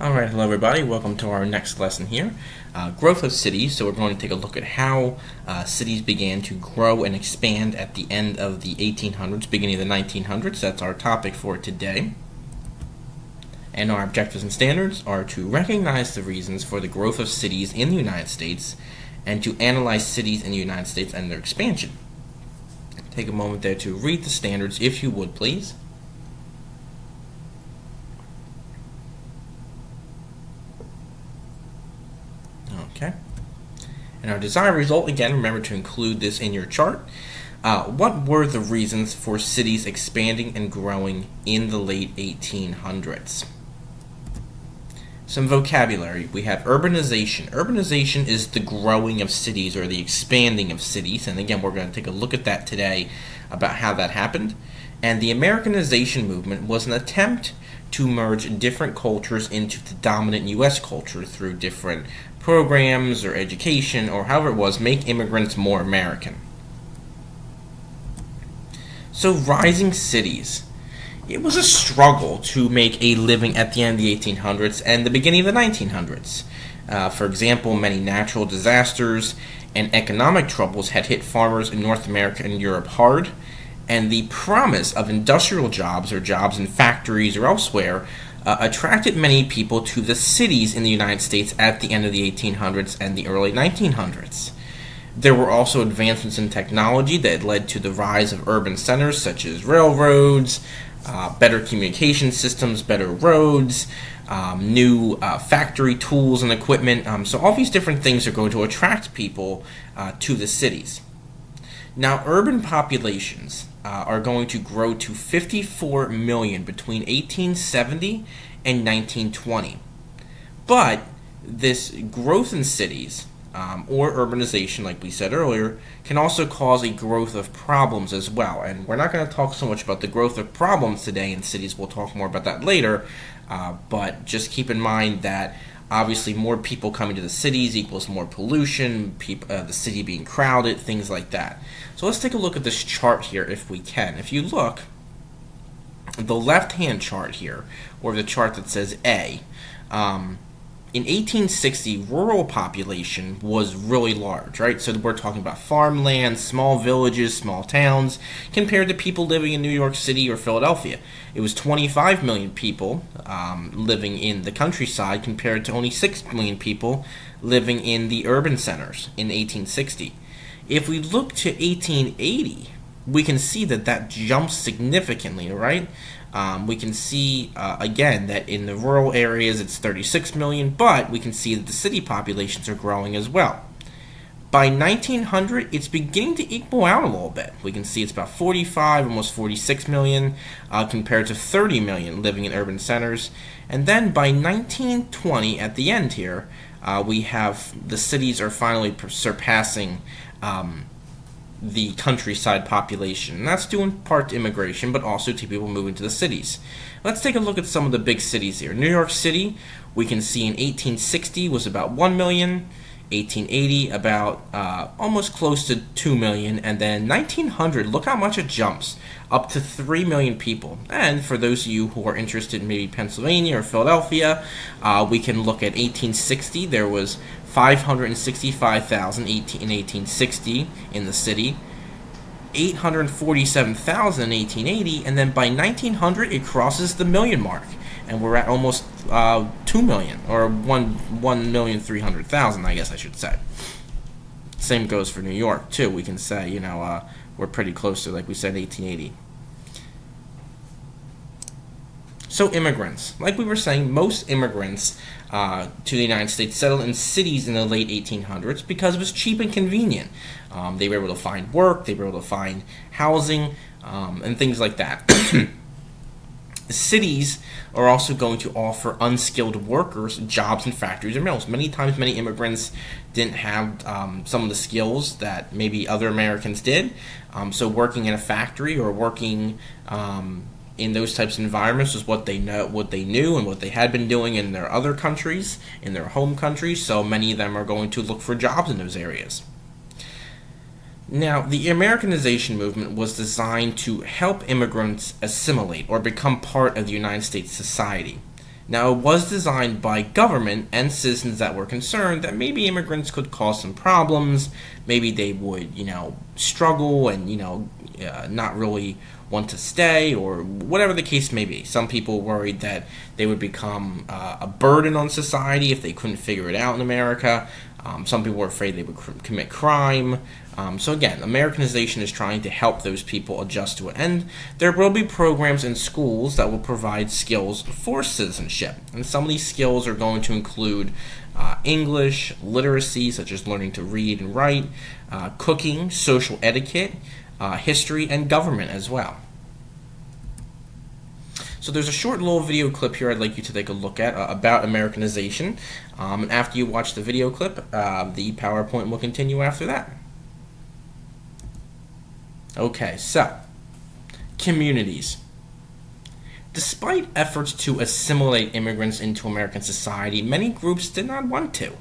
Alright, hello everybody, welcome to our next lesson here. Growth of cities. So we're going to take a look at how cities began to grow and expand at the end of the 1800s, beginning of the 1900s. That's our topic for today. And our objectives and standards are to recognize the reasons for the growth of cities in the United States and to analyze cities in the United States and their expansion. Take a moment there to read the standards if you would, please. Okay. And our desired result, again, remember to include this in your chart. What were the reasons for cities expanding and growing in the late 1800s? Some vocabulary. We have urbanization. Urbanization is the growing of cities or the expanding of cities. And again, we're going to take a look at that today about how that happened. And the Americanization movement was an attempt to merge different cultures into the dominant U.S. culture through different programs or education or however it was, make immigrants more American. So rising cities. It was a struggle to make a living at the end of the 1800s and the beginning of the 1900s. For example, many natural disasters and economic troubles had hit farmers in North America and Europe hard, and the promise of industrial jobs or jobs in factories or elsewhere attracted many people to the cities in the United States at the end of the 1800s and the early 1900s. There were also advancements in technology that led to the rise of urban centers such as railroads, better communication systems, better roads, new factory tools and equipment. So all these different things are going to attract people to the cities. Now, urban populations are going to grow to 54 million between 1870 and 1920. But this growth in cities, or urbanization, like we said earlier, can also cause a growth of problems as well. And we're not going to talk so much about the growth of problems today in cities. We'll talk more about that later. But just keep in mind that obviously more people coming to the cities equals more pollution, the city being crowded, things like that. So let's take a look at this chart here if we can. If you look, the left-hand chart here, or the chart that says A, in 1860, rural population was really large, right? So we're talking about farmland, small villages, small towns, compared to people living in New York City or Philadelphia. It was 25 million people living in the countryside compared to only 6 million people living in the urban centers in 1860. If we look to 1880, we can see that jumps significantly, right? We can see, again, that in the rural areas it's 36 million, but we can see that the city populations are growing as well. By 1900, it's beginning to equal out a little bit. We can see it's about 45, almost 46 million, compared to 30 million living in urban centers. And then by 1920, at the end here, we have the cities are finally surpassing the countryside population. And that's due in part to immigration, but also to people moving to the cities. Let's take a look at some of the big cities here. New York City, we can see in 1860 was about 1 million, 1880 about almost close to 2 million, and then 1900, look how much it jumps, up to 3 million people. And for those of you who are interested in maybe Pennsylvania or Philadelphia, we can look at 1860. There was 565,000 in 1860 in the city, 847,000 in 1880, and then by 1900 it crosses the million mark, and we're at almost 2 million, or 1,300,000, I guess I should say. Same goes for New York too. We can say, we're pretty close to, like we said, 1880. So immigrants, like we were saying, most immigrants to the United States settled in cities in the late 1800s because it was cheap and convenient. They were able to find work, they were able to find housing, and things like that. Cities are also going to offer unskilled workers jobs in factories or mills. Many times, many immigrants didn't have some of the skills that maybe other Americans did. So working in a factory or working in those types of environments was what they knew, and what they had been doing in their other countries, in their home countries. So many of them are going to look for jobs in those areas. Now, the Americanization movement was designed to help immigrants assimilate or become part of the United States society. Now, it was designed by government and citizens that were concerned that maybe immigrants could cause some problems, maybe they would, struggle and, not really want to stay, or whatever the case may be. Some people worried that they would become a burden on society if they couldn't figure it out in America. Some people were afraid they would commit crime. So again, Americanization is trying to help those people adjust to it. And there will be programs in schools that will provide skills for citizenship. And some of these skills are going to include English, literacy, such as learning to read and write, cooking, social etiquette, history, and government as well. So there's a short little video clip here I'd like you to take a look at about Americanization. And after you watch the video clip, the PowerPoint will continue after that. Okay, so, communities. Despite efforts to assimilate immigrants into American society, many groups did not want to.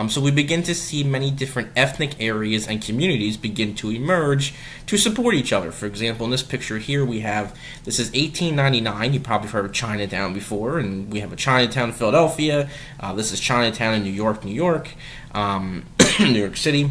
So we begin to see many different ethnic areas and communities begin to emerge to support each other. For example, in this picture here we have, this is 1899, you probably heard of Chinatown before, and we have a Chinatown in Philadelphia. This is Chinatown in New York, New York City.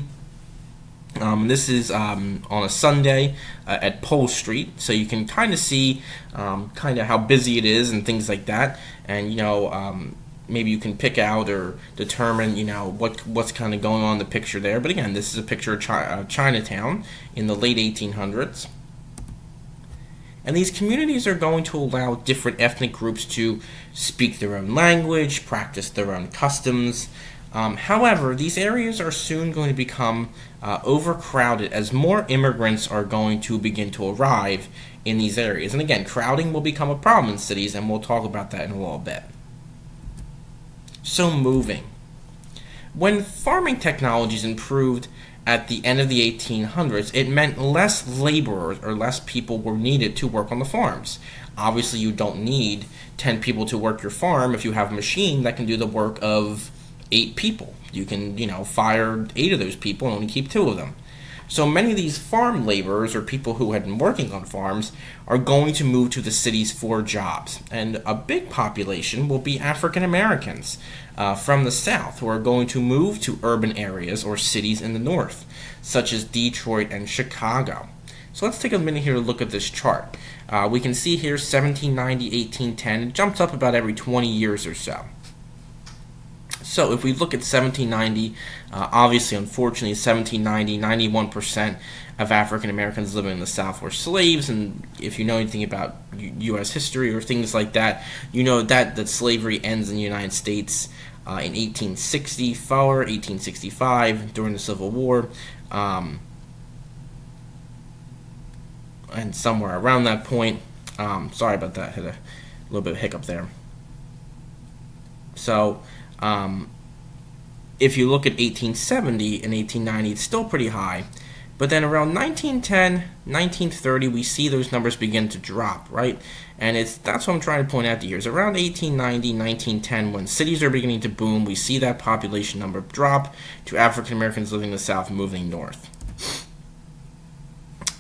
This is on a Sunday at Pole Street, so you can kind of see kind of how busy it is and things like that. And maybe you can pick out or determine what's kind of going on in the picture there. But again, this is a picture of Chinatown in the late 1800s. And these communities are going to allow different ethnic groups to speak their own language, practice their own customs. However, these areas are soon going to become overcrowded as more immigrants are going to begin to arrive in these areas. And again, crowding will become a problem in cities, and we'll talk about that in a little bit. So moving. When farming technologies improved at the end of the 1800s, it meant less laborers or less people were needed to work on the farms. Obviously, you don't need 10 people to work your farm if you have a machine that can do the work of 8 people. You can, fire 8 of those people and only keep 2 of them. So many of these farm laborers or people who had been working on farms are going to move to the cities for jobs. And a big population will be African Americans from the South who are going to move to urban areas or cities in the North, such as Detroit and Chicago. So let's take a minute here to look at this chart. We can see here 1790, 1810. It jumps up about every 20 years or so. So if we look at 1790, obviously, unfortunately, 1790, 91% of African Americans living in the South were slaves. And if you know anything about U.S. history or things like that, you know that slavery ends in the United States in 1864, 1865, during the Civil War. And somewhere around that point, sorry about that, had a little bit of hiccup there. So, if you look at 1870 and 1890, it's still pretty high. But then around 1910, 1930, we see those numbers begin to drop, right? And that's what I'm trying to point out to you. It's around 1890, 1910, when cities are beginning to boom, we see that population number drop to African Americans living in the South moving north.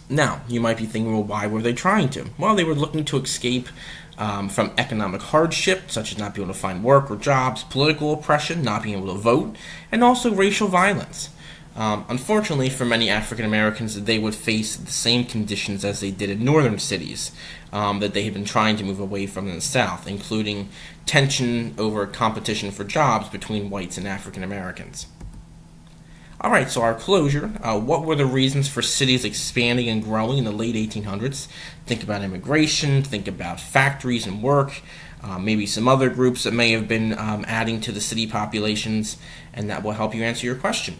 Now, you might be thinking, well, why were they trying to? Well, they were looking to escape from economic hardship, such as not being able to find work or jobs, political oppression, not being able to vote, and also racial violence. Unfortunately, for many African Americans, they would face the same conditions as they did in northern cities that they had been trying to move away from in the South, including tension over competition for jobs between whites and African Americans. Alright, so our closure, what were the reasons for cities expanding and growing in the late 1800s? Think about immigration, think about factories and work, maybe some other groups that may have been adding to the city populations, and that will help you answer your question.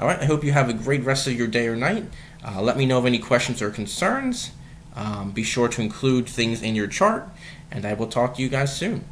Alright, I hope you have a great rest of your day or night. Let me know of any questions or concerns. Be sure to include things in your chart, and I will talk to you guys soon.